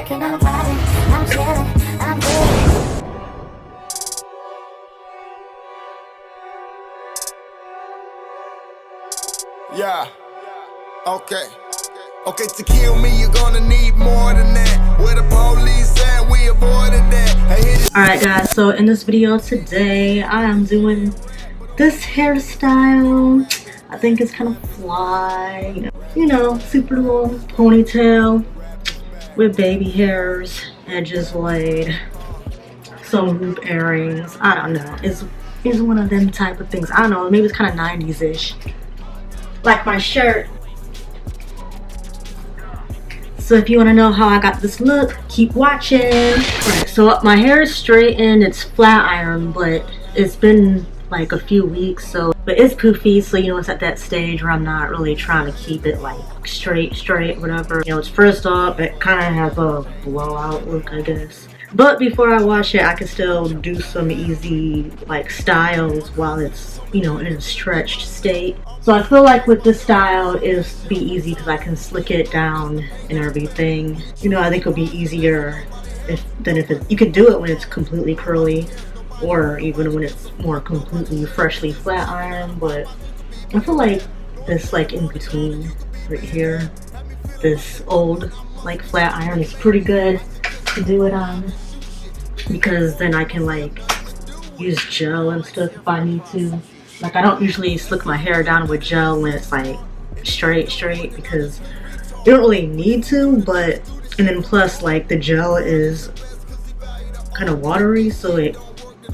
working, I'm vibing, I'm chilling, I'm good. Yeah, okay. Okay, to kill me, you're gonna need more than that. Where the police at, we avoided that. Alright guys, so in this video today, I am doing this hairstyle. I think it's kind of fly, you know, super little ponytail with baby hairs, edges laid, some hoop earrings. I don't know, it's one of them type of things. I don't know, maybe it's kind of 90s-ish. Like my shirt. So if you want to know how I got this look, keep watching. Alright, so my hair is straightened, it's flat iron, but it's been like a few weeks, but it's poofy, so you know, it's at that stage where I'm not really trying to keep it like straight, whatever. You know, it's first up, it kind of has a blowout look, I guess. But before I wash it, I can still do some easy like styles while it's, you know, in a stretched state. So I feel like with this style, it'll be easy because I can slick it down and everything. You know, I think it'll be easier than if you can do it when it's completely curly, or even when it's more completely freshly flat iron. But I feel like this like in between right here, this old like flat iron is pretty good to do it on, because then I can like use gel and stuff if I need to. Like, I don't usually slick my hair down with gel when it's like straight because you don't really need to, but and then plus like the gel is kind of watery, so it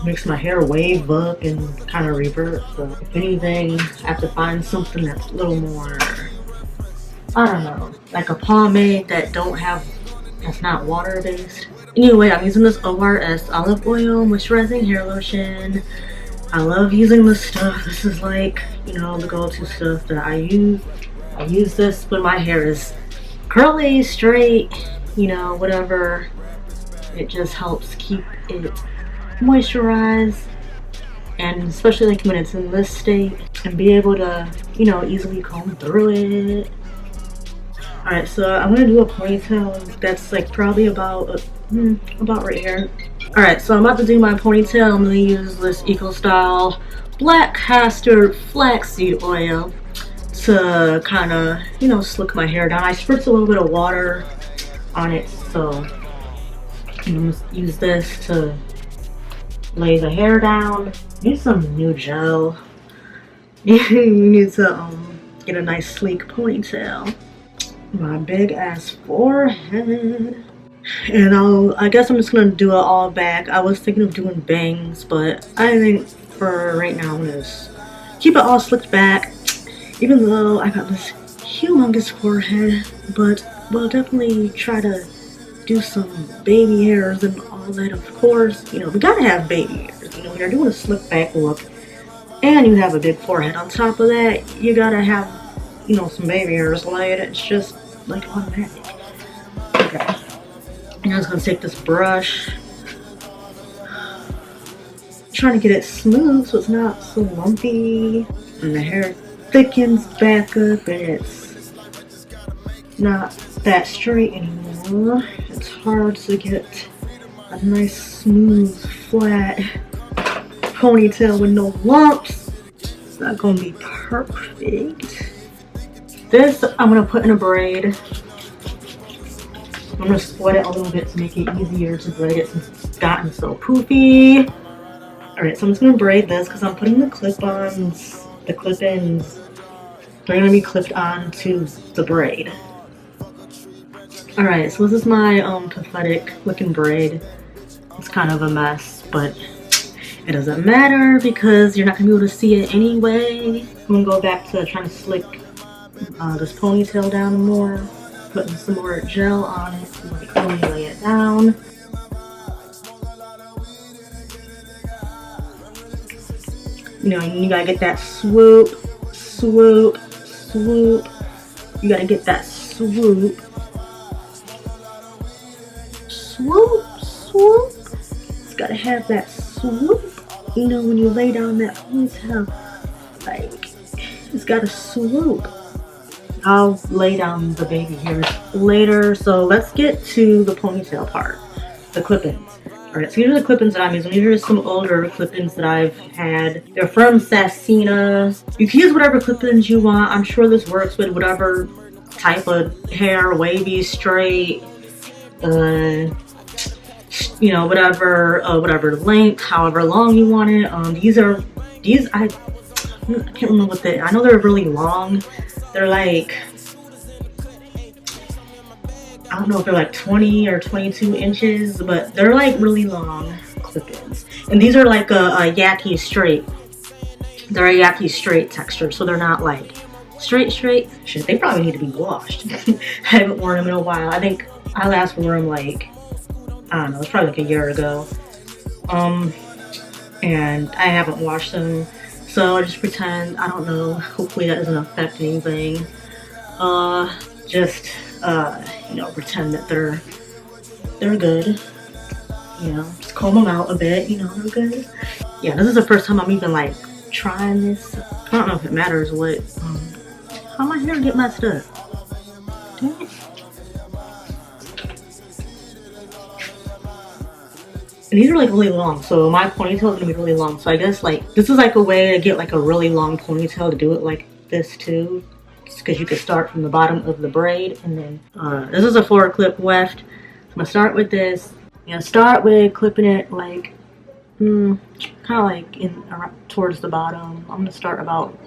makes my hair wave up and kind of revert. So if anything, I have to find something that's a little more, I don't know, like a pomade that's not water based. Anyway, I'm using this ORS olive oil moisturizing hair lotion. I love using this stuff. This is like, you know, the go-to stuff that I use. I use this when my hair is curly, straight, you know, whatever. It just helps keep it moisturized, and especially like when it's in this state, and be able to, you know, easily comb through it. Alright, so I'm gonna do a ponytail that's like probably about right here. Alright, so I'm about to do my ponytail. I'm gonna use this EcoStyle black castor flaxseed oil to kind of, you know, slick my hair down. I spritz a little bit of water on it, so I'm gonna use this to lay the hair down. Need some new gel. You need to get a nice sleek ponytail. My big ass forehead. And I guess I'm just gonna do it all back. I was thinking of doing bangs, but I think for right now I'm gonna just keep it all slicked back, even though I got this humongous forehead. But we'll definitely try to do some baby hairs and all that. Of course, you know, we gotta have baby hairs. You know, when you're doing a slick back look and you have a big forehead on top of that, you gotta have, you know, some baby hairs laid. It's just like automatic. Okay. I'm just gonna take this brush, trying to get it smooth so it's not so lumpy, and the hair thickens back up and it's not that straight anymore. It's hard to get a nice smooth flat ponytail with no lumps. It's not gonna be perfect. This I'm gonna put in a braid. I'm gonna split it a little bit to make it easier to braid it since it's gotten so poofy. Alright, so I'm just gonna braid this because I'm putting the clip-ins, they're gonna be clipped onto the braid. Alright, so this is my pathetic looking braid. It's kind of a mess, but it doesn't matter because you're not gonna be able to see it anyway. I'm gonna go back to trying to slick this ponytail down more. Putting some more gel on it to like really lay it down. You know, you gotta get that swoop. You gotta get that swoop. It's gotta have that swoop. You know, when you lay down that ponytail, like, it's gotta swoop. I'll lay down the baby hairs later. So let's get to the ponytail part, the clip-ins. Alright, so these are the clip-ins that I'm using. These are some older clip-ins that I've had. They're from SEANA. You can use whatever clip-ins you want. I'm sure this works with whatever type of hair, wavy, straight, you know, whatever length, however long you want it. I can't remember what I know they're really long. They're like, I don't know if they're like 20 or 22 inches, but they're like really long clip-ins. And these are like a yaki straight. They're a yaki straight texture, so they're not like straight. Shit, they probably need to be washed. I haven't worn them in a while. I think I last wore them like, I don't know, it's probably like a year ago. And I haven't washed them. So I just pretend, I don't know, hopefully that doesn't affect anything. You know, pretend that they're good. You know, just comb them out a bit, you know, they're good. Yeah, this is the first time I'm even like trying this. I don't know if it matters what, how my hair get messed up. Dang it. And these are like really long, so my ponytail is gonna be really long. So I guess like this is like a way to get like a really long ponytail, to do it like this too, because you could start from the bottom of the braid. And then this is a 4-clip weft. So I'm gonna start with this. You know, start with clipping it like kind of like towards the bottom. I'm gonna start about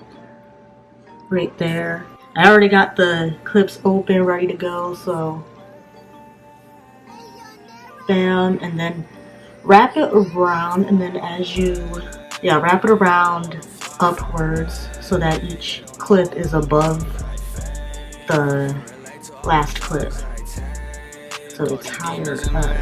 right there. I already got the clips open, ready to go. So bam, and then wrap it around, and then as you, wrap it around upwards so that each clip is above the last clip. So it's higher up.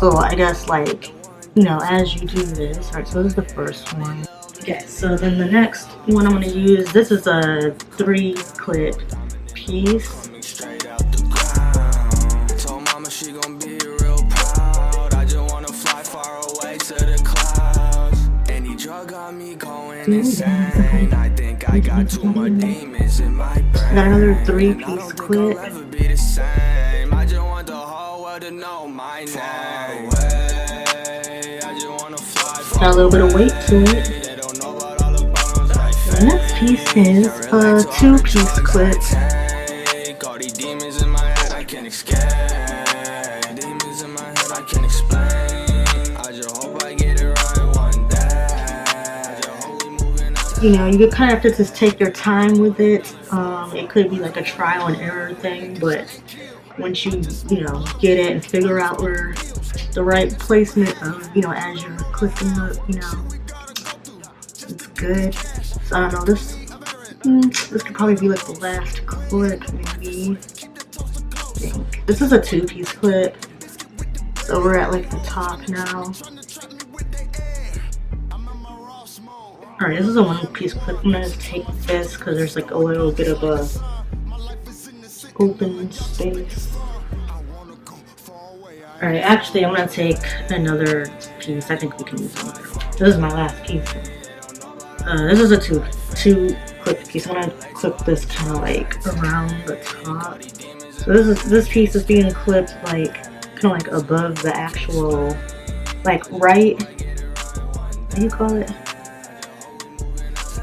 So I guess like, you know, as you do this, alright, so this is the first one. Okay, so then the next one I'm going to use, this is a 3-clip piece. I got another 3-piece clip. Got a little bit of weight to it. The next piece is a 2-piece clip. You know, you kind of have to just take your time with it. It could be like a trial and error thing, but once you know, get it and figure out where the right placement of, you know, as you're clipping up, you know, it's good. So I don't know, this could probably be like the last clip, maybe. I think. This is a 2-piece clip, so we're at like the top now. Alright, this is a 1-piece clip. I'm gonna take this because there's like a little bit of a open space. Alright, actually I'm gonna take another piece. I think we can use another one. This is my last piece. This is a 2-clip piece. I'm gonna clip this kind of like around the top. So this piece is being clipped like kind of like above the actual, like right, what do you call it?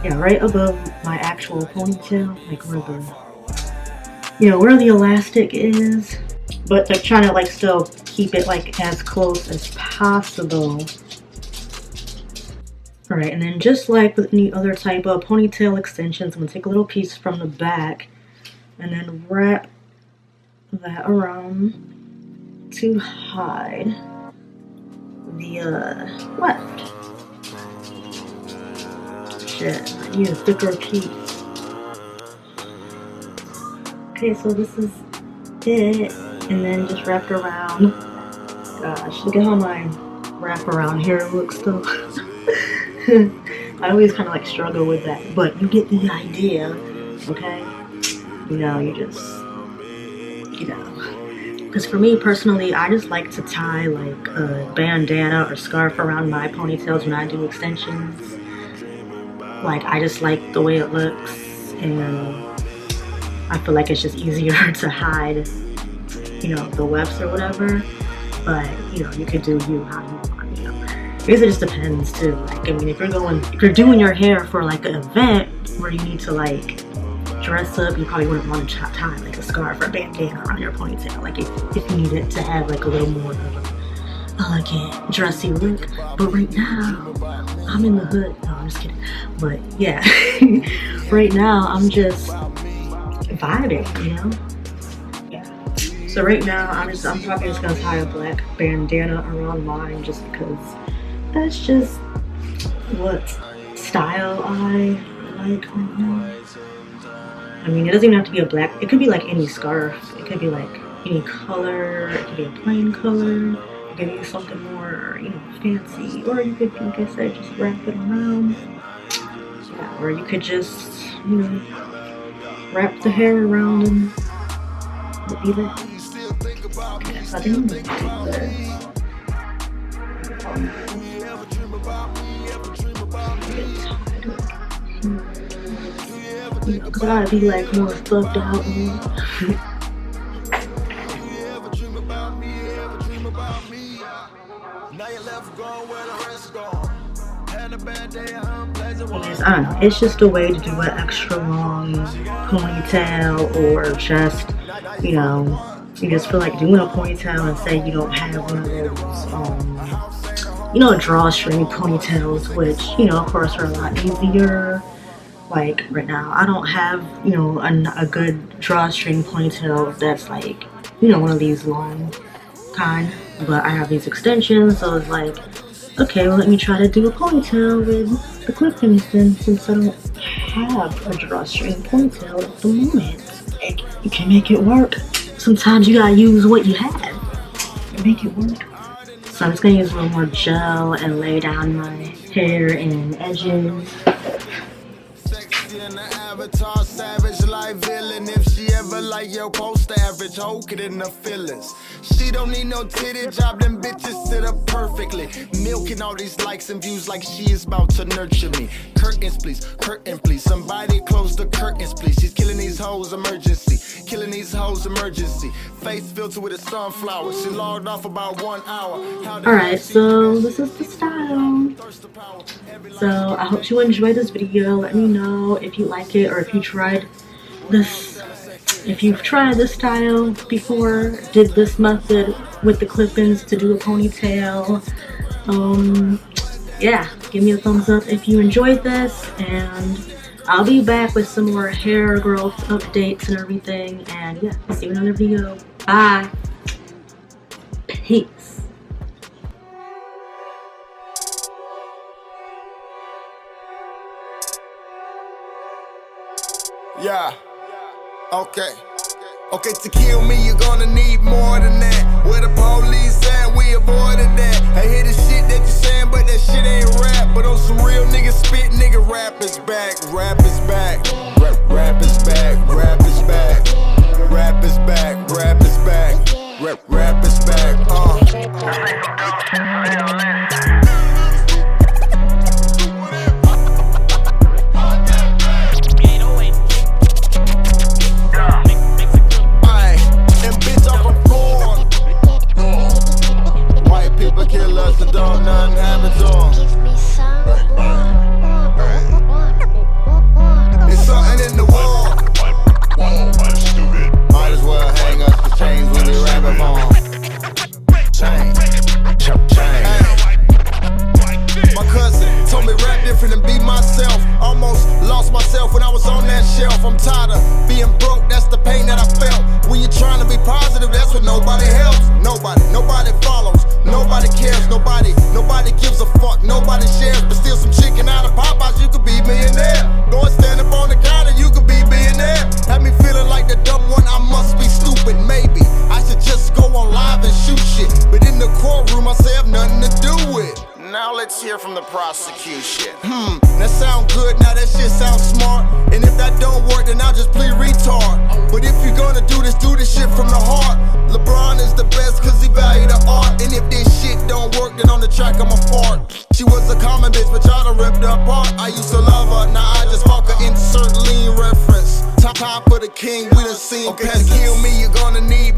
Yeah, right above my actual ponytail, like where the, you know, where the elastic is. But they're trying to like still keep it like as close as possible. Alright, and then just like with any other type of ponytail extensions, I'm gonna take a little piece from the back and then wrap that around to hide the weft. Shit, I need a thicker piece. Okay, so this is it, and then just wrapped around. Gosh, look at how my wrap around here looks though. I always kind of like struggle with that, but you get the idea, okay? You know, you just, you know. Because for me personally, I just like to tie like a bandana or scarf around my ponytails when I do extensions. Like, I just like the way it looks, and I feel like it's just easier to hide, you know, the wefts or whatever. But, you know, you could do you how you want, you know. I guess it just depends too. Like, I mean, if you're doing your hair for like an event where you need to like dress up, you probably wouldn't want to tie like a scarf or a bandana around your ponytail. Like if you need it to have like a little more of an elegant, dressy look. But right now, I'm in the hood. No, I'm just kidding. But yeah, right now I'm just vibing, you know? Yeah. So right now I'm probably just gonna tie a black bandana around mine just because that's just what style I like right now. I mean, it doesn't even have to be a black, it could be like any scarf. It could be like any color, it could be a plain color, it could be something more, you know, fancy. Or you could, like I said, just wrap it around. Yeah, or you could just, you know, wrap the hair around and be that. Okay, so I think I'm gonna do this. Because I gotta be like more thugged out. Yes, I don't know. It's just a way to do an extra long ponytail, or just, you know, you just feel like doing a ponytail and say you don't have one of those, you know, drawstring ponytails, which, you know, of course are a lot easier. Like right now, I don't have, you know, a good drawstring ponytail that's like, you know, one of these long kind, but I have these extensions, so it's like, okay, well, let me try to do a ponytail with the clip-ins then, since I don't have a drawstring ponytail at the moment. You can make it work. Sometimes you gotta use what you have to make it work. So I'm just gonna use a little more gel and lay down my hair and edges. In the avatar, savage like villain. If she ever like your post average, hold it in the feelings. She don't need no titty job, them bitches sit up perfectly. Milking all these likes and views like she is about to nurture me. Curtains please, curtain please. Somebody close the curtains please. She's killing these hoes, emergency. Killing these hoes, emergency. Face filter with a sunflower. She logged off about 1 hour. Alright, so this is the style. So I hope you enjoyed this video. Let me know if you like it, or if you tried this, if you've tried this style before, did this method with the clip-ins to do a ponytail. Yeah, give me a thumbs up if you enjoyed this, and I'll be back with some more hair growth updates and everything. And yeah, see you in another video. Bye. Peace. Yeah, okay. Okay, to kill me, you're gonna need more than that. Where the police at, we avoided that. I hear the shit that you saying, but that shit ain't rap. But on some real nigga spit, nigga, rap is back, rap is back. Rap is back, rap is back. Rap is back, rap is back. Rap is back, kill us and don't nothing happen to them. It's something in the wall. Might as well hang us the chains when we wrap them on. Chain. My cousin told me rap different and be myself. Almost lost myself when I was on that shelf. I'm tired of being broke, that's the pain that I felt. When you're trying to be positive, that's what nobody helps. Nobody follows. Nobody cares, nobody gives a fuck, nobody shares. But steal some chicken out of Popeyes, you could be millionaire. Go and stand up on the counter, you could be billionaire. Have me feeling like the dumb one, I must be stupid. Maybe I should just go on live and shoot shit. But in the courtroom, I say I have nothing to do with. Now let's hear from the prosecution. Now wanna do this shit from the heart. LeBron is the best cause he value the art. And if this shit don't work, then on the track I'ma fart. She was a common bitch, but y'all done ripped her apart. I used to love her, now I just fuck her. Insert lean reference. Top of the king, we done seen peasants. To kill me, you're gonna need